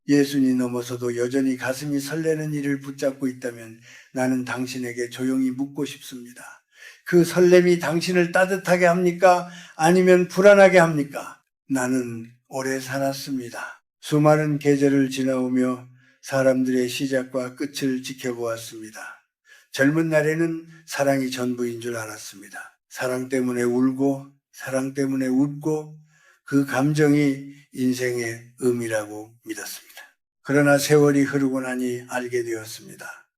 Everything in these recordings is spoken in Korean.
예순이 넘어서도 여전히 가슴이 설레는 일을 붙잡고 있다면 나는 당신에게 조용히 묻고 싶습니다. 그 설렘이 당신을 따뜻하게 합니까? 아니면 불안하게 합니까? 나는 오래 살았습니다. 수많은 계절을 지나오며 사람들의 시작과 끝을 지켜보았습니다. 젊은 날에는 사랑이 전부인 줄 알았습니다. 사랑 때문에 울고 사랑 때문에 웃고 그 감정이 인생의 의미라고 믿었습니다. 그러나 세월이 흐르고 나니 알게 되었습니다.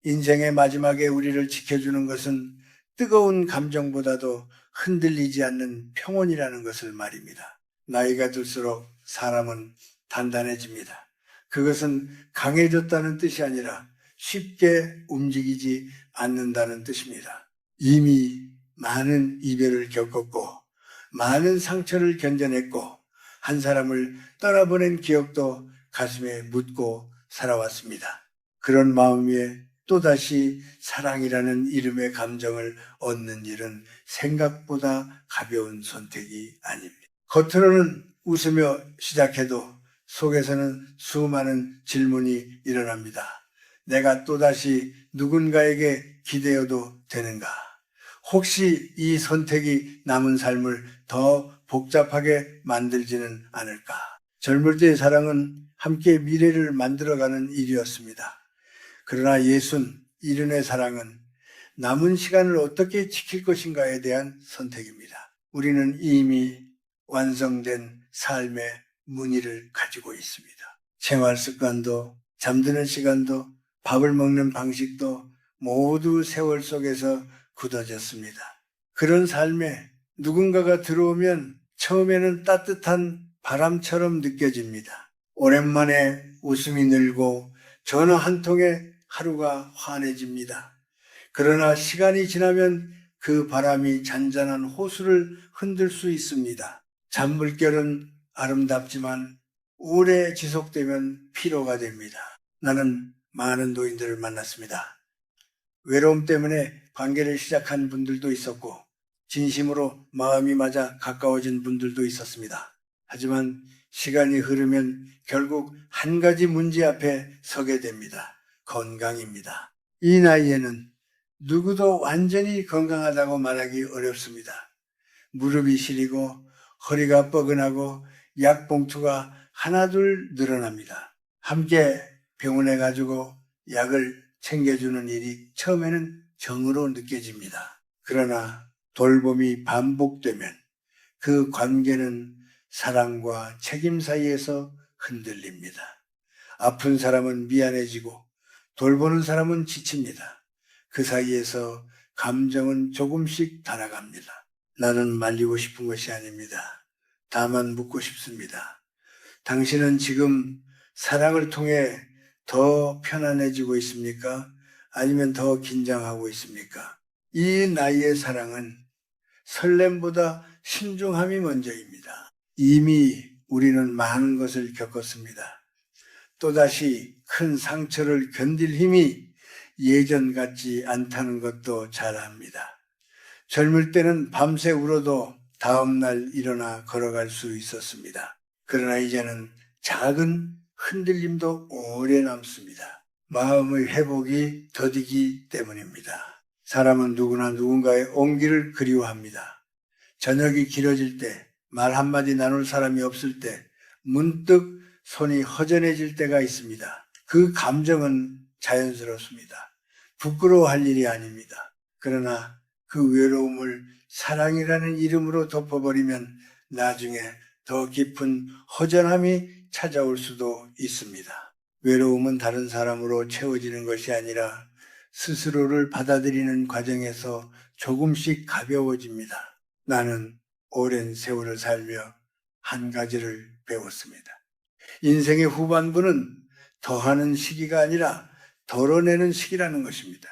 인생의 마지막에 우리를 지켜주는 것은 뜨거운 감정보다도 흔들리지 않는 평온이라는 것을 말입니다. 나이가 들수록 사람은 단단해집니다. 그것은 강해졌다는 뜻이 아니라 쉽게 움직이지 않는다는 뜻입니다. 이미 많은 이별을 겪었고 많은 상처를 견뎌냈고 한 사람을 떠나보낸 기억도 가슴에 묻고 살아왔습니다. 그런 마음에 또다시 사랑이라는 이름의 감정을 얻는 일은 생각보다 가벼운 선택이 아닙니다. 겉으로는 웃으며 시작해도 속에서는 수많은 질문이 일어납니다. 내가 또다시 누군가에게 기대어도 되는가? 혹시 이 선택이 남은 삶을 더 복잡하게 만들지는 않을까? 젊을 때의 사랑은 함께 미래를 만들어가는 일이었습니다. 그러나 이른의 사랑은 남은 시간을 어떻게 지킬 것인가에 대한 선택입니다. 우리는 이미 완성된 삶의 무늬를 가지고 있습니다. 생활 습관도 잠드는 시간도 밥을 먹는 방식도 모두 세월 속에서 굳어졌습니다. 그런 삶에 누군가가 들어오면 처음에는 따뜻한 바람처럼 느껴집니다. 오랜만에 웃음이 늘고 전화 한 통에 하루가 환해집니다. 그러나 시간이 지나면 그 바람이 잔잔한 호수를 흔들 수 있습니다. 잔물결은 아름답지만 오래 지속되면 피로가 됩니다. 나는 많은 노인들을 만났습니다. 외로움 때문에 관계를 시작한 분들도 있었고 진심으로 마음이 맞아 가까워진 분들도 있었습니다. 하지만 시간이 흐르면 결국 한 가지 문제 앞에 서게 됩니다. 건강입니다. 이 나이에는 누구도 완전히 건강하다고 말하기 어렵습니다. 무릎이 시리고 허리가 뻐근하고 약 봉투가 하나둘 늘어납니다. 함께 병원에 가지고 약을 챙겨주는 일이 처음에는 정으로 느껴집니다. 그러나 돌봄이 반복되면 그 관계는 사랑과 책임 사이에서 흔들립니다. 아픈 사람은 미안해지고 돌보는 사람은 지칩니다. 그 사이에서 감정은 조금씩 달아갑니다. 나는 말리고 싶은 것이 아닙니다. 다만 묻고 싶습니다. 당신은 지금 사랑을 통해 더 편안해지고 있습니까? 아니면 더 긴장하고 있습니까? 이 나이의 사랑은 설렘보다 신중함이 먼저입니다. 이미 우리는 많은 것을 겪었습니다. 또다시 큰 상처를 견딜 힘이 예전 같지 않다는 것도 잘 압니다. 젊을 때는 밤새 울어도 다음날 일어나 걸어갈 수 있었습니다. 그러나 이제는 작은 흔들림도 오래 남습니다. 마음의 회복이 더디기 때문입니다. 사람은 누구나 누군가의 온기를 그리워합니다. 저녁이 길어질 때, 말 한마디 나눌 사람이 없을 때, 문득 손이 허전해질 때가 있습니다. 그 감정은 자연스럽습니다. 부끄러워할 일이 아닙니다. 그러나 그 외로움을 사랑이라는 이름으로 덮어버리면 나중에 더 깊은 허전함이 찾아올 수도 있습니다. 외로움은 다른 사람으로 채워지는 것이 아니라 스스로를 받아들이는 과정에서 조금씩 가벼워집니다. 나는 오랜 세월을 살며 한 가지를 배웠습니다. 인생의 후반부는 더하는 시기가 아니라 덜어내는 시기라는 것입니다.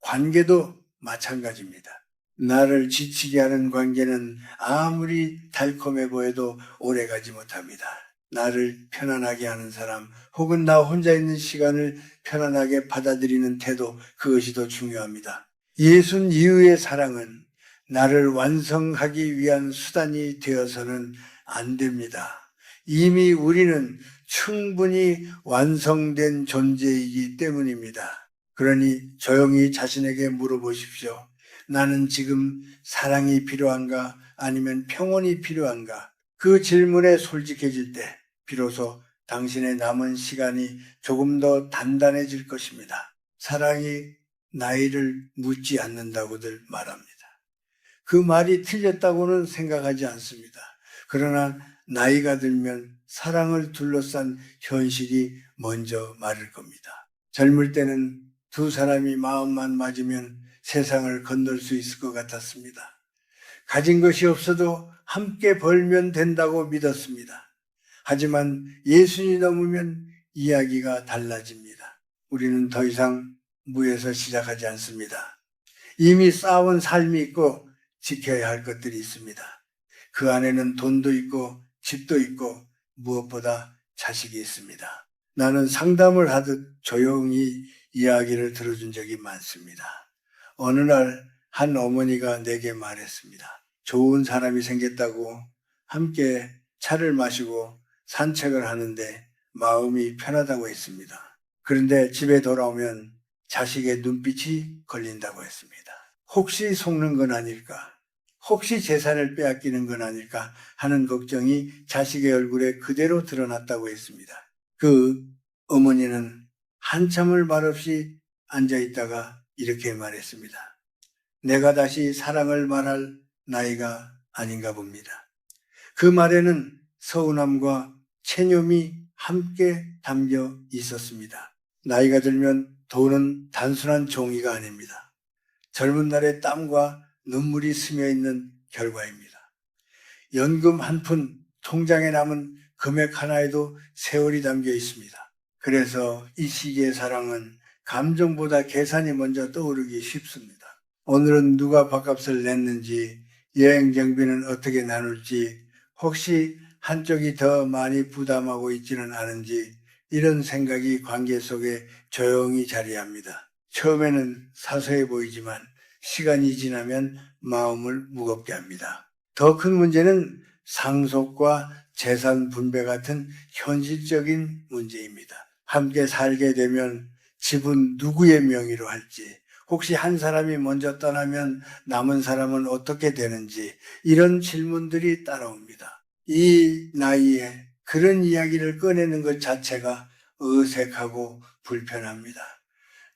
관계도 마찬가지입니다. 나를 지치게 하는 관계는 아무리 달콤해 보여도 오래가지 못합니다. 나를 편안하게 하는 사람 혹은 나 혼자 있는 시간을 편안하게 받아들이는 태도, 그것이 더 중요합니다. 예순 이후의 사랑은 나를 완성하기 위한 수단이 되어서는 안 됩니다. 이미 우리는 충분히 완성된 존재이기 때문입니다. 그러니 조용히 자신에게 물어보십시오. 나는 지금 사랑이 필요한가? 아니면 평온이 필요한가? 그 질문에 솔직해질 때 비로소 당신의 남은 시간이 조금 더 단단해질 것입니다. 사랑이 나이를 묻지 않는다고들 말합니다. 그 말이 틀렸다고는 생각하지 않습니다. 그러나 나이가 들면 사랑을 둘러싼 현실이 먼저 말을 겁니다. 젊을 때는 두 사람이 마음만 맞으면 세상을 건널 수 있을 것 같았습니다. 가진 것이 없어도 함께 벌면 된다고 믿었습니다. 하지만 예순이 넘으면 이야기가 달라집니다. 우리는 더 이상 무에서 시작하지 않습니다. 이미 쌓아온 삶이 있고 지켜야 할 것들이 있습니다. 그 안에는 돈도 있고 집도 있고 무엇보다 자식이 있습니다. 나는 상담을 하듯 조용히 이야기를 들어준 적이 많습니다. 어느 날 한 어머니가 내게 말했습니다. 좋은 사람이 생겼다고 함께 차를 마시고 산책을 하는데 마음이 편하다고 했습니다. 그런데 집에 돌아오면 자식의 눈빛이 걸린다고 했습니다. 혹시 속는 건 아닐까? 혹시 재산을 빼앗기는 건 아닐까 하는 걱정이 자식의 얼굴에 그대로 드러났다고 했습니다. 그 어머니는 한참을 말없이 앉아있다가 이렇게 말했습니다. 내가 다시 사랑을 말할 나이가 아닌가 봅니다. 그 말에는 서운함과 체념이 함께 담겨 있었습니다. 나이가 들면 돈은 단순한 종이가 아닙니다. 젊은 날의 땀과 눈물이 스며 있는 결과입니다. 연금 한 푼, 통장에 남은 금액 하나에도 세월이 담겨 있습니다. 그래서 이 시기의 사랑은 감정보다 계산이 먼저 떠오르기 쉽습니다. 오늘은 누가 밥값을 냈는지, 여행 경비는 어떻게 나눌지, 혹시 한쪽이 더 많이 부담하고 있지는 않은지 이런 생각이 관계 속에 조용히 자리합니다. 처음에는 사소해 보이지만 시간이 지나면 마음을 무겁게 합니다. 더 큰 문제는 상속과 재산 분배 같은 현실적인 문제입니다. 함께 살게 되면 집은 누구의 명의로 할지, 혹시 한 사람이 먼저 떠나면 남은 사람은 어떻게 되는지 이런 질문들이 따라옵니다. 이 나이에 그런 이야기를 꺼내는 것 자체가 어색하고 불편합니다.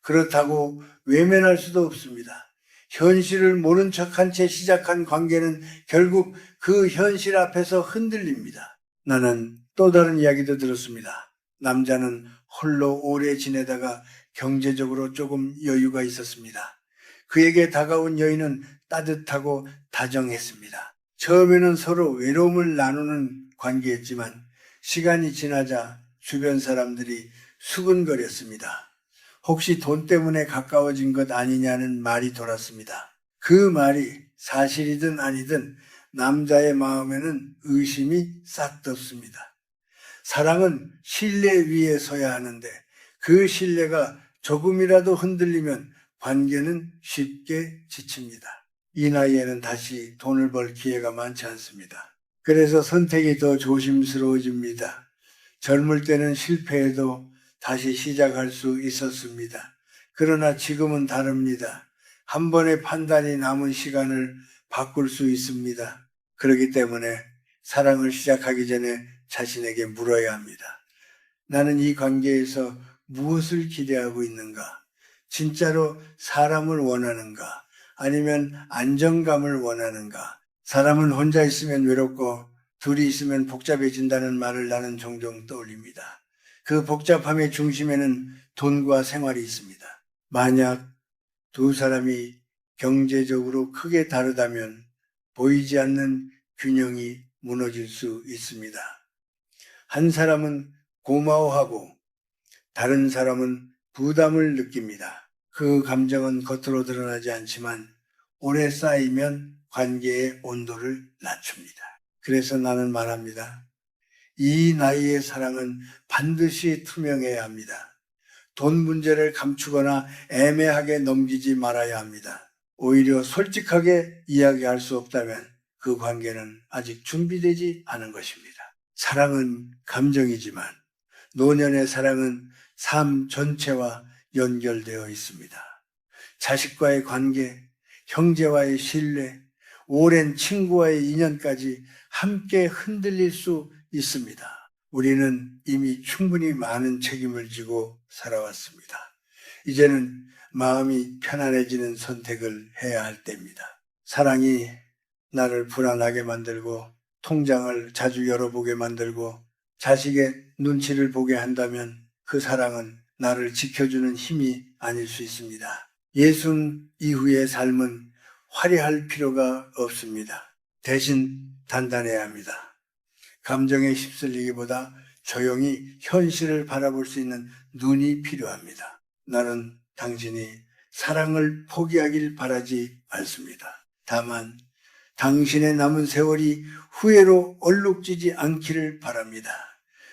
그렇다고 외면할 수도 없습니다. 현실을 모른 척한 채 시작한 관계는 결국 그 현실 앞에서 흔들립니다. 나는 또 다른 이야기도 들었습니다. 남자는 홀로 오래 지내다가 경제적으로 조금 여유가 있었습니다. 그에게 다가온 여인은 따뜻하고 다정했습니다. 처음에는 서로 외로움을 나누는 관계였지만 시간이 지나자 주변 사람들이 수근거렸습니다. 혹시 돈 때문에 가까워진 것 아니냐는 말이 돌았습니다. 그 말이 사실이든 아니든 남자의 마음에는 의심이 싹 떴습니다. 사랑은 신뢰 위에 서야 하는데 그 신뢰가 조금이라도 흔들리면 관계는 쉽게 지칩니다. 이 나이에는 다시 돈을 벌 기회가 많지 않습니다. 그래서 선택이 더 조심스러워집니다. 젊을 때는 실패해도 다시 시작할 수 있었습니다. 그러나 지금은 다릅니다. 한 번의 판단이 남은 시간을 바꿀 수 있습니다. 그렇기 때문에 사랑을 시작하기 전에 자신에게 물어야 합니다. 나는 이 관계에서 무엇을 기대하고 있는가? 진짜로 사람을 원하는가? 아니면 안정감을 원하는가? 사람은 혼자 있으면 외롭고 둘이 있으면 복잡해진다는 말을 나는 종종 떠올립니다. 그 복잡함의 중심에는 돈과 생활이 있습니다. 만약 두 사람이 경제적으로 크게 다르다면 보이지 않는 균형이 무너질 수 있습니다. 한 사람은 고마워하고 다른 사람은 부담을 느낍니다. 그 감정은 겉으로 드러나지 않지만 오래 쌓이면 관계의 온도를 낮춥니다. 그래서 나는 말합니다. 이 나이의 사랑은 반드시 투명해야 합니다. 돈 문제를 감추거나 애매하게 넘기지 말아야 합니다. 오히려 솔직하게 이야기할 수 없다면 그 관계는 아직 준비되지 않은 것입니다. 사랑은 감정이지만 노년의 사랑은 삶 전체와 연결되어 있습니다. 자식과의 관계, 형제와의 신뢰, 오랜 친구와의 인연까지 함께 흔들릴 수 있습니다. 우리는 이미 충분히 많은 책임을 지고 살아왔습니다. 이제는 마음이 편안해지는 선택을 해야 할 때입니다. 사랑이 나를 불안하게 만들고 통장을 자주 열어보게 만들고 자식의 눈치를 보게 한다면 그 사랑은 나를 지켜주는 힘이 아닐 수 있습니다. 예순 이후의 삶은 화려할 필요가 없습니다. 대신 단단해야 합니다. 감정에 휩쓸리기보다 조용히 현실을 바라볼 수 있는 눈이 필요합니다. 나는 당신이 사랑을 포기하길 바라지 않습니다. 다만 당신의 남은 세월이 후회로 얼룩지지 않기를 바랍니다.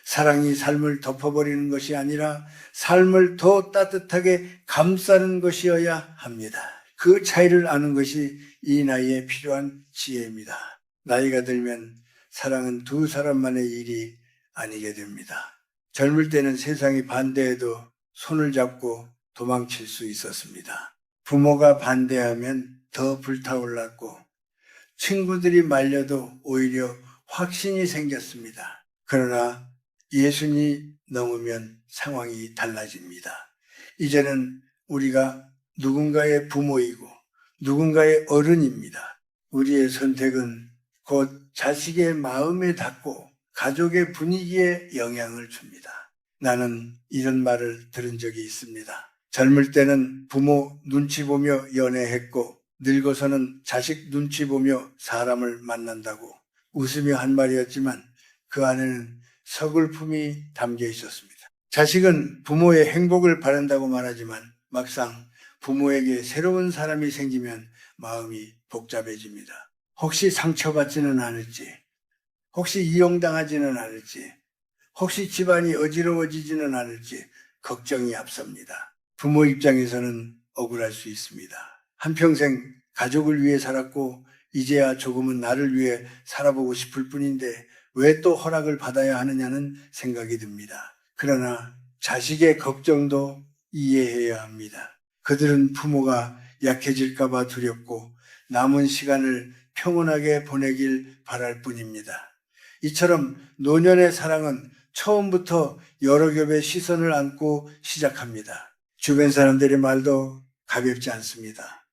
사랑이 삶을 덮어버리는 것이 아니라 삶을 더 따뜻하게 감싸는 것이어야 합니다. 그 차이를 아는 것이 이 나이에 필요한 지혜입니다. 나이가 들면 사랑은 두 사람만의 일이 아니게 됩니다. 젊을 때는 세상이 반대해도 손을 잡고 도망칠 수 있었습니다. 부모가 반대하면 더 불타올랐고 친구들이 말려도 오히려 확신이 생겼습니다. 그러나 예순이 넘으면 상황이 달라집니다. 이제는 우리가 누군가의 부모이고 누군가의 어른입니다. 우리의 선택은 곧 자식의 마음에 닿고 가족의 분위기에 영향을 줍니다. 나는 이런 말을 들은 적이 있습니다. 젊을 때는 부모 눈치 보며 연애했고 늙어서는 자식 눈치 보며 사람을 만난다고 웃으며 한 말이었지만 그 안에는 서글픔이 담겨 있었습니다. 자식은 부모의 행복을 바란다고 말하지만 막상 부모에게 새로운 사람이 생기면 마음이 복잡해집니다. 혹시 상처받지는 않을지, 혹시 이용당하지는 않을지, 혹시 집안이 어지러워지지는 않을지 걱정이 앞섭니다. 부모 입장에서는 억울할 수 있습니다. 한평생 가족을 위해 살았고 이제야 조금은 나를 위해 살아보고 싶을 뿐인데 왜 또 허락을 받아야 하느냐는 생각이 듭니다. 그러나 자식의 걱정도 이해해야 합니다. 그들은 부모가 약해질까 봐 두렵고 남은 시간을 평온하게 보내길 바랄 뿐입니다. 이처럼 노년의 사랑은 처음부터 여러 겹의 시선을 안고 시작합니다. 주변 사람들의 말도 가볍지 않습니다.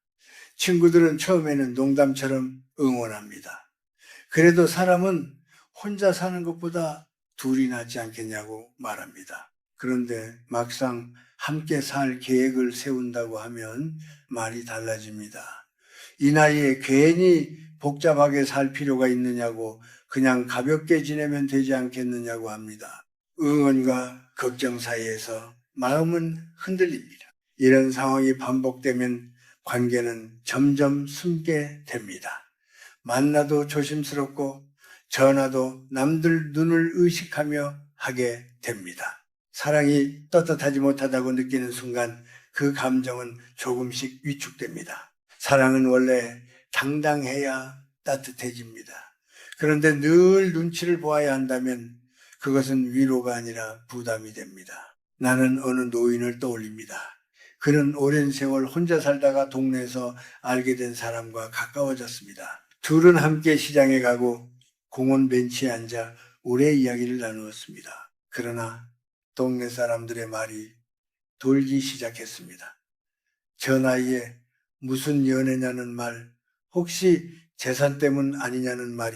친구들은 처음에는 농담처럼 응원합니다. 그래도 사람은 혼자 사는 것보다 둘이 낫지 않겠냐고 말합니다. 그런데 막상 함께 살 계획을 세운다고 하면 말이 달라집니다. 이 나이에 괜히 복잡하게 살 필요가 있느냐고 그냥 가볍게 지내면 되지 않겠느냐고 합니다. 응원과 걱정 사이에서 마음은 흔들립니다. 이런 상황이 반복되면 관계는 점점 숨게 됩니다. 만나도 조심스럽고 전화도 남들 눈을 의식하며 하게 됩니다. 사랑이 떳떳하지 못하다고 느끼는 순간 그 감정은 조금씩 위축됩니다. 사랑은 원래 당당해야 따뜻해집니다. 그런데 늘 눈치를 보아야 한다면 그것은 위로가 아니라 부담이 됩니다. 나는 어느 노인을 떠올립니다. 그는 오랜 세월 혼자 살다가 동네에서 알게 된 사람과 가까워졌습니다. 둘은 함께 시장에 가고 공원 벤치에 앉아 오래 이야기를 나누었습니다. 그러나 동네 사람들의 말이 돌기 시작했습니다. 저 나이에 무슨 연애냐는 말, 혹시 재산 때문 아니냐는 말이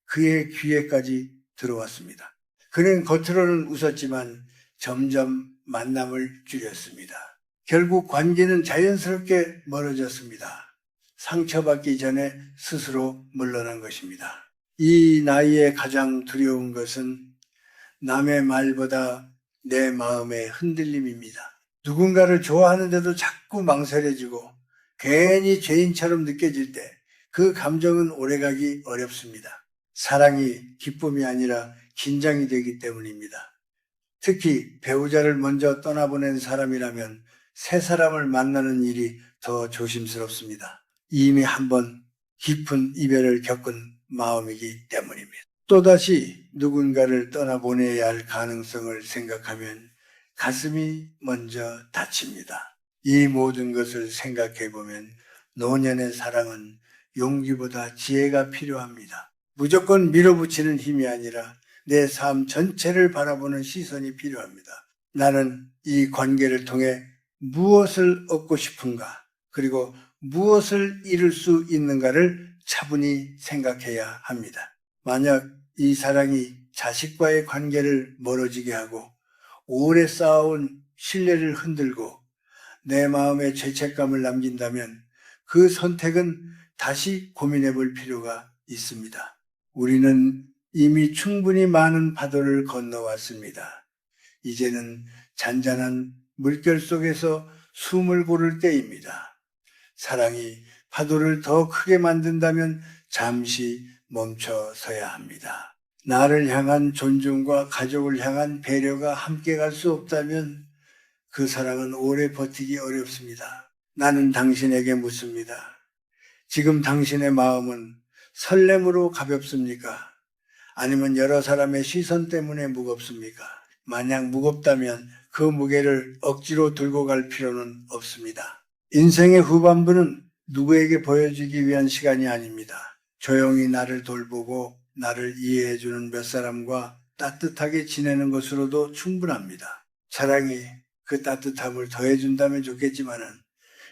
그의 귀에까지 들어왔습니다. 그는 겉으로는 웃었지만 점점 만남을 줄였습니다. 결국 관계는 자연스럽게 멀어졌습니다. 상처받기 전에 스스로 물러난 것입니다. 이 나이에 가장 두려운 것은 남의 말보다 내 마음의 흔들림입니다. 누군가를 좋아하는데도 자꾸 망설여지고 괜히 죄인처럼 느껴질 때 그 감정은 오래가기 어렵습니다. 사랑이 기쁨이 아니라 긴장이 되기 때문입니다. 특히 배우자를 먼저 떠나보낸 사람이라면 새 사람을 만나는 일이 더 조심스럽습니다. 이미 한번 깊은 이별을 겪은 마음이기 때문입니다. 또다시 누군가를 떠나보내야 할 가능성을 생각하면 가슴이 먼저 다칩니다. 이 모든 것을 생각해 보면 노년의 사랑은 용기보다 지혜가 필요합니다. 무조건 밀어붙이는 힘이 아니라 내 삶 전체를 바라보는 시선이 필요합니다. 나는 이 관계를 통해 무엇을 얻고 싶은가, 그리고 무엇을 이룰 수 있는가를 차분히 생각해야 합니다. 만약 이 사랑이 자식과의 관계를 멀어지게 하고 오래 쌓아온 신뢰를 흔들고 내 마음에 죄책감을 남긴다면 그 선택은 다시 고민해 볼 필요가 있습니다. 우리는 이미 충분히 많은 파도를 건너왔습니다. 이제는 잔잔한 물결 속에서 숨을 고를 때입니다. 사랑이 파도를 더 크게 만든다면 잠시 멈춰서야 합니다. 나를 향한 존중과 가족을 향한 배려가 함께 갈 수 없다면 그 사랑은 오래 버티기 어렵습니다. 나는 당신에게 묻습니다. 지금 당신의 마음은 설렘으로 가볍습니까? 아니면 여러 사람의 시선 때문에 무겁습니까? 만약 무겁다면 그 무게를 억지로 들고 갈 필요는 없습니다. 인생의 후반부는 누구에게 보여주기 위한 시간이 아닙니다. 조용히 나를 돌보고 나를 이해해주는 몇 사람과 따뜻하게 지내는 것으로도 충분합니다. 사랑이 그 따뜻함을 더해준다면 좋겠지만은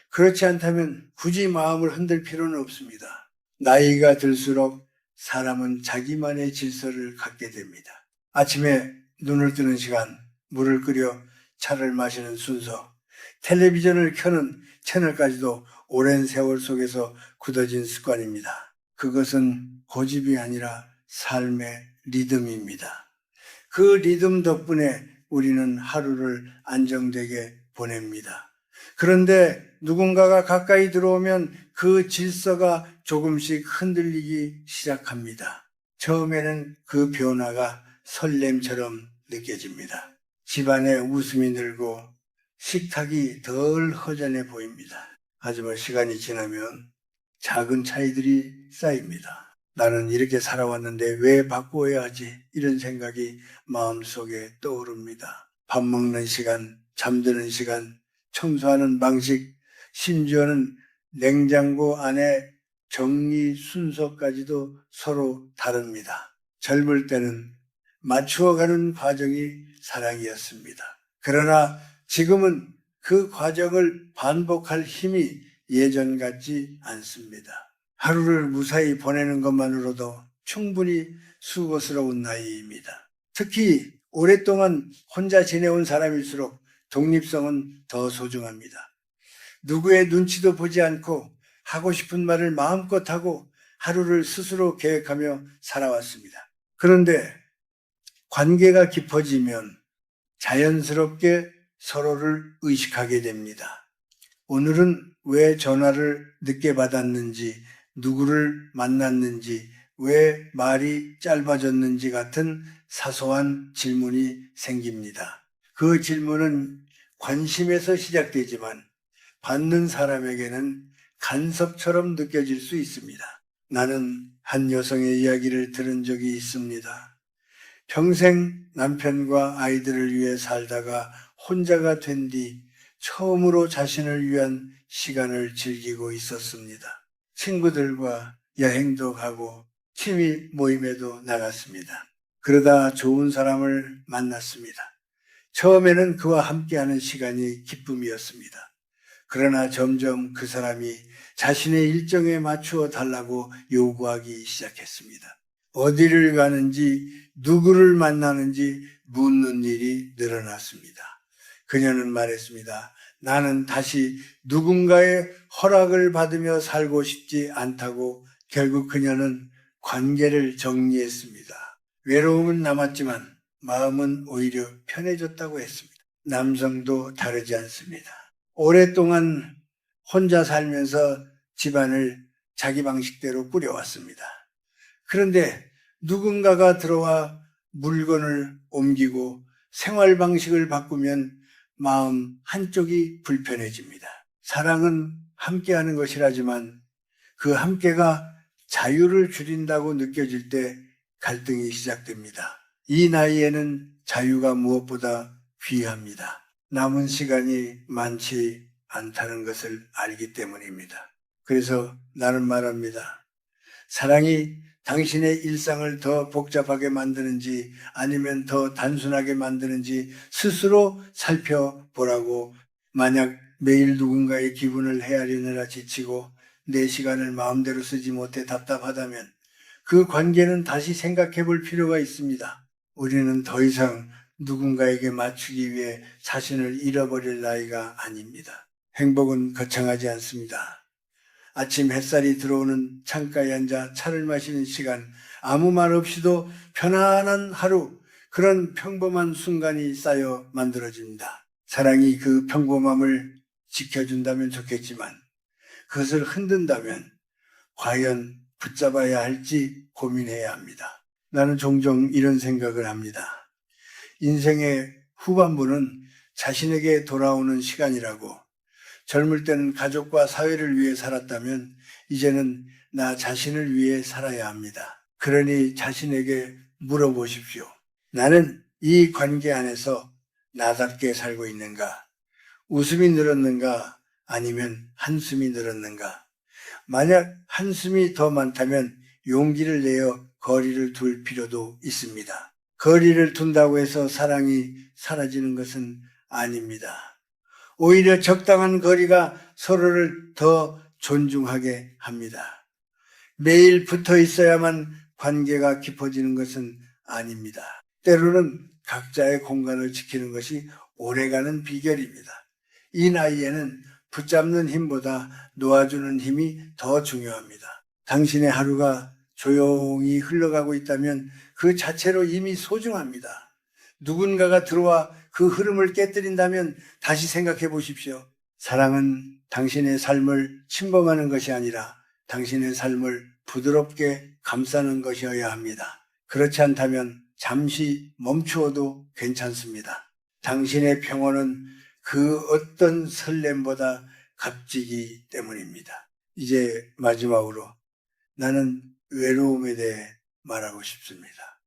그렇지 않다면 굳이 마음을 흔들 필요는 없습니다. 나이가 들수록 사람은 자기만의 질서를 갖게 됩니다. 아침에 눈을 뜨는 시간, 물을 끓여 차를 마시는 순서, 텔레비전을 켜는 채널까지도 오랜 세월 속에서 굳어진 습관입니다. 그것은 고집이 아니라 삶의 리듬입니다. 그 리듬 덕분에 우리는 하루를 안정되게 보냅니다. 그런데 누군가가 가까이 들어오면 그 질서가 조금씩 흔들리기 시작합니다. 처음에는 그 변화가 설렘처럼 느껴집니다. 집안에 웃음이 늘고 식탁이 덜 허전해 보입니다. 하지만 시간이 지나면 작은 차이들이 쌓입니다. 나는 이렇게 살아왔는데 왜 바꾸어야 하지? 이런 생각이 마음속에 떠오릅니다. 밥 먹는 시간, 잠드는 시간, 청소하는 방식, 심지어는 냉장고 안에 정리 순서까지도 서로 다릅니다. 젊을 때는 맞추어가는 과정이 사랑이었습니다. 그러나 지금은 그 과정을 반복할 힘이 예전 같지 않습니다. 하루를 무사히 보내는 것만으로도 충분히 수고스러운 나이입니다. 특히 오랫동안 혼자 지내온 사람일수록 독립성은 더 소중합니다. 누구의 눈치도 보지 않고 하고 싶은 말을 마음껏 하고 하루를 스스로 계획하며 살아왔습니다. 그런데 관계가 깊어지면 자연스럽게 서로를 의식하게 됩니다. 오늘은 왜 전화를 늦게 받았는지, 누구를 만났는지, 왜 말이 짧아졌는지 같은 사소한 질문이 생깁니다. 그 질문은 관심에서 시작되지만 받는 사람에게는 간섭처럼 느껴질 수 있습니다. 나는 한 여성의 이야기를 들은 적이 있습니다. 평생 남편과 아이들을 위해 살다가 혼자가 된 뒤 처음으로 자신을 위한 시간을 즐기고 있었습니다. 친구들과 여행도 가고 취미 모임에도 나갔습니다. 그러다 좋은 사람을 만났습니다. 처음에는 그와 함께하는 시간이 기쁨이었습니다. 그러나 점점 그 사람이 자신의 일정에 맞추어 달라고 요구하기 시작했습니다. 어디를 가는지, 누구를 만나는지 묻는 일이 늘어났습니다. 그녀는 말했습니다. 나는 다시 누군가의 허락을 받으며 살고 싶지 않다고. 결국 그녀는 관계를 정리했습니다. 외로움은 남았지만 마음은 오히려 편해졌다고 했습니다. 남성도 다르지 않습니다. 오랫동안 혼자 살면서 집안을 자기 방식대로 꾸려왔습니다. 그런데 누군가가 들어와 물건을 옮기고 생활 방식을 바꾸면 마음 한쪽이 불편해집니다. 사랑은 함께하는 것이라지만 그 함께가 자유를 줄인다고 느껴질 때 갈등이 시작됩니다. 이 나이에는 자유가 무엇보다 귀합니다. 남은 시간이 많지 않다는 것을 알기 때문입니다. 그래서 나는 말합니다. 사랑이 당신의 일상을 더 복잡하게 만드는지 아니면 더 단순하게 만드는지 스스로 살펴보라고. 만약 매일 누군가의 기분을 헤아리느라 지치고 내 시간을 마음대로 쓰지 못해 답답하다면 그 관계는 다시 생각해 볼 필요가 있습니다. 우리는 더 이상 누군가에게 맞추기 위해 자신을 잃어버릴 나이가 아닙니다. 행복은 거창하지 않습니다. 아침 햇살이 들어오는 창가에 앉아 차를 마시는 시간, 아무 말 없이도 편안한 하루, 그런 평범한 순간이 쌓여 만들어집니다. 사랑이 그 평범함을 지켜준다면 좋겠지만 그것을 흔든다면 과연 붙잡아야 할지 고민해야 합니다. 나는 종종 이런 생각을 합니다. 인생의 후반부는 자신에게 돌아오는 시간이라고. 젊을 때는 가족과 사회를 위해 살았다면 이제는 나 자신을 위해 살아야 합니다. 그러니 자신에게 물어보십시오. 나는 이 관계 안에서 나답게 살고 있는가? 웃음이 늘었는가? 아니면 한숨이 늘었는가? 만약 한숨이 더 많다면 용기를 내어 거리를 둘 필요도 있습니다. 거리를 둔다고 해서 사랑이 사라지는 것은 아닙니다. 오히려 적당한 거리가 서로를 더 존중하게 합니다. 매일 붙어 있어야만 관계가 깊어지는 것은 아닙니다. 때로는 각자의 공간을 지키는 것이 오래가는 비결입니다. 이 나이에는 붙잡는 힘보다 놓아주는 힘이 더 중요합니다. 당신의 하루가 조용히 흘러가고 있다면 그 자체로 이미 소중합니다. 누군가가 들어와 그 흐름을 깨뜨린다면 다시 생각해 보십시오. 사랑은 당신의 삶을 침범하는 것이 아니라 당신의 삶을 부드럽게 감싸는 것이어야 합니다. 그렇지 않다면 잠시 멈추어도 괜찮습니다. 당신의 평온은 그 어떤 설렘보다 값지기 때문입니다. 이제 마지막으로 나는 외로움에 대해 말하고 싶습니다.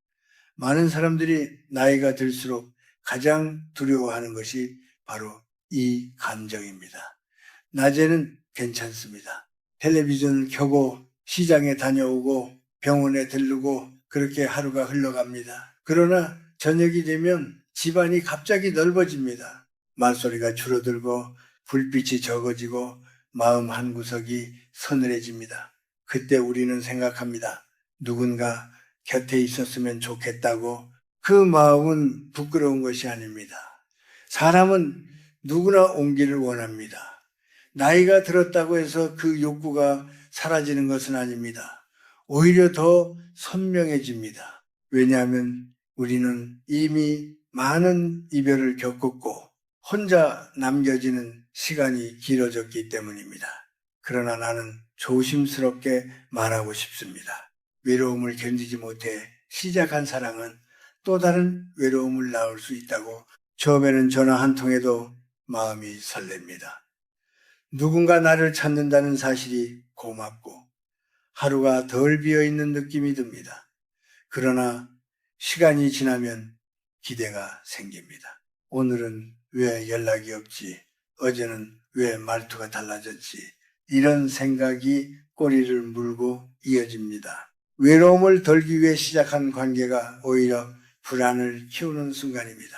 많은 사람들이 나이가 들수록 가장 두려워하는 것이 바로 이 감정입니다. 낮에는 괜찮습니다. 텔레비전을 켜고 시장에 다녀오고 병원에 들르고 그렇게 하루가 흘러갑니다. 그러나 저녁이 되면 집안이 갑자기 넓어집니다. 말소리가 줄어들고 불빛이 적어지고 마음 한구석이 서늘해집니다. 그때 우리는 생각합니다. 누군가 곁에 있었으면 좋겠다고. 그 마음은 부끄러운 것이 아닙니다. 사람은 누구나 온기를 원합니다. 나이가 들었다고 해서 그 욕구가 사라지는 것은 아닙니다. 오히려 더 선명해집니다. 왜냐하면 우리는 이미 많은 이별을 겪었고 혼자 남겨지는 시간이 길어졌기 때문입니다. 그러나 나는 조심스럽게 말하고 싶습니다. 외로움을 견디지 못해 시작한 사랑은 또 다른 외로움을 낳을 수 있다고. 처음에는 전화 한 통에도 마음이 설렙니다. 누군가 나를 찾는다는 사실이 고맙고 하루가 덜 비어있는 느낌이 듭니다. 그러나 시간이 지나면 기대가 생깁니다. 오늘은 왜 연락이 없지? 어제는 왜 말투가 달라졌지? 이런 생각이 꼬리를 물고 이어집니다. 외로움을 덜기 위해 시작한 관계가 오히려 불안을 키우는 순간입니다.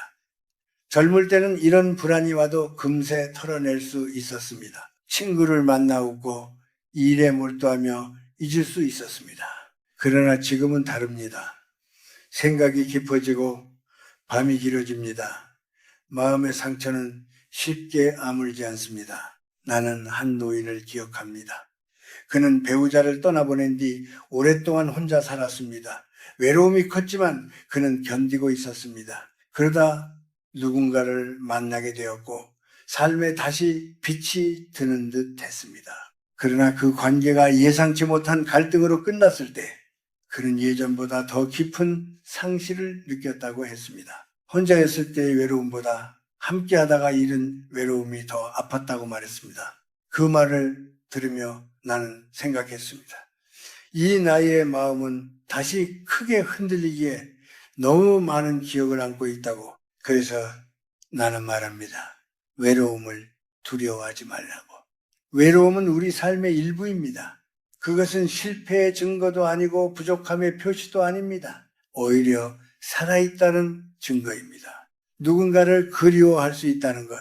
젊을 때는 이런 불안이 와도 금세 털어낼 수 있었습니다. 친구를 만나고 일에 몰두하며 잊을 수 있었습니다. 그러나 지금은 다릅니다. 생각이 깊어지고 밤이 길어집니다. 마음의 상처는 쉽게 아물지 않습니다. 나는 한 노인을 기억합니다. 그는 배우자를 떠나보낸 뒤 오랫동안 혼자 살았습니다. 외로움이 컸지만 그는 견디고 있었습니다. 그러다 누군가를 만나게 되었고 삶에 다시 빛이 드는 듯 했습니다. 그러나 그 관계가 예상치 못한 갈등으로 끝났을 때 그는 예전보다 더 깊은 상실을 느꼈다고 했습니다. 혼자 있을 때의 외로움보다 함께 하다가 잃은 외로움이 더 아팠다고 말했습니다. 그 말을 들으며 나는 생각했습니다. 이 나이의 마음은 다시 크게 흔들리기에 너무 많은 기억을 안고 있다고. 그래서 나는 말합니다. 외로움을 두려워하지 말라고. 외로움은 우리 삶의 일부입니다. 그것은 실패의 증거도 아니고 부족함의 표시도 아닙니다. 오히려 살아있다는 증거입니다. 누군가를 그리워할 수 있다는 것,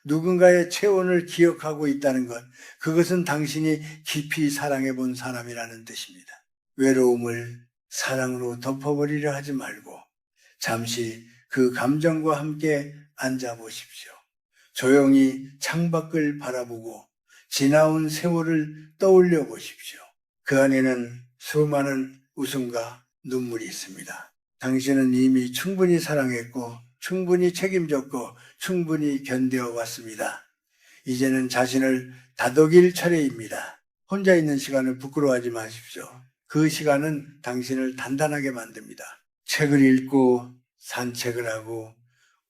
누군가의 체온을 기억하고 있다는 것, 그것은 당신이 깊이 사랑해 본 사람이라는 뜻입니다. 외로움을 사랑으로 덮어버리려 하지 말고 잠시 그 감정과 함께 앉아보십시오. 조용히 창밖을 바라보고 지나온 세월을 떠올려 보십시오. 그 안에는 수많은 웃음과 눈물이 있습니다. 당신은 이미 충분히 사랑했고 충분히 책임졌고 충분히 견뎌 왔습니다. 이제는 자신을 다독일 차례입니다. 혼자 있는 시간을 부끄러워하지 마십시오. 그 시간은 당신을 단단하게 만듭니다. 책을 읽고 산책을 하고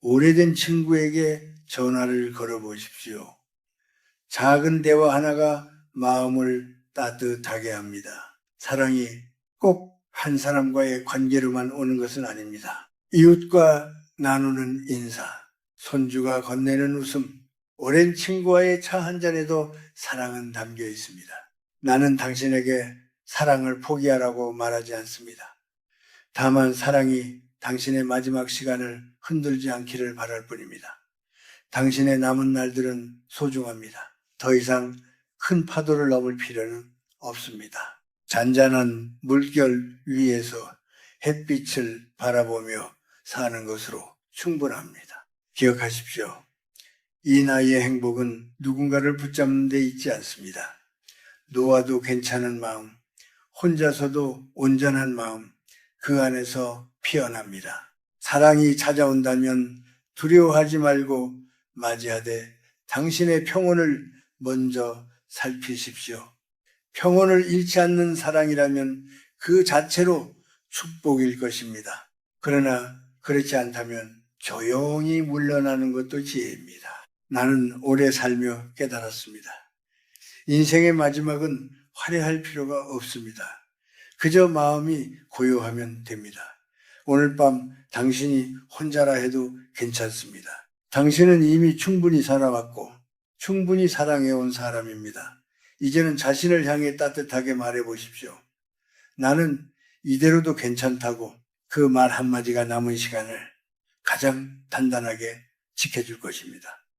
오래된 친구에게 전화를 걸어보십시오. 작은 대화 하나가 마음을 따뜻하게 합니다. 사랑이 꼭 한 사람과의 관계로만 오는 것은 아닙니다. 이웃과 나누는 인사, 손주가 건네는 웃음, 오랜 친구와의 차 한잔에도 사랑은 담겨 있습니다. 나는 당신에게 사랑을 포기하라고 말하지 않습니다. 다만 사랑이 당신의 마지막 시간을 흔들지 않기를 바랄 뿐입니다. 당신의 남은 날들은 소중합니다. 더 이상 큰 파도를 넘을 필요는 없습니다. 잔잔한 물결 위에서 햇빛을 바라보며 사는 것으로 충분합니다. 기억하십시오. 이 나이의 행복은 누군가를 붙잡는 데 있지 않습니다. 놓아도 괜찮은 마음, 혼자서도 온전한 마음, 그 안에서 피어납니다. 사랑이 찾아온다면 두려워하지 말고 맞이하되 당신의 평온을 먼저 살피십시오. 평온을 잃지 않는 사랑이라면 그 자체로 축복일 것입니다. 그러나 그렇지 않다면 조용히 물러나는 것도 지혜입니다. 나는 오래 살며 깨달았습니다. 인생의 마지막은 화려할 필요가 없습니다. 그저 마음이 고요하면 됩니다. 오늘 밤 당신이 혼자라 해도 괜찮습니다. 당신은 이미 충분히 살아왔고 충분히 사랑해온 사람입니다. 이제는 자신을 향해 따뜻하게 말해보십시오. 나는 이대로도 괜찮다고. 그 말 한마디가 남은 시간을 가장 단단하게 지켜줄 것입니다.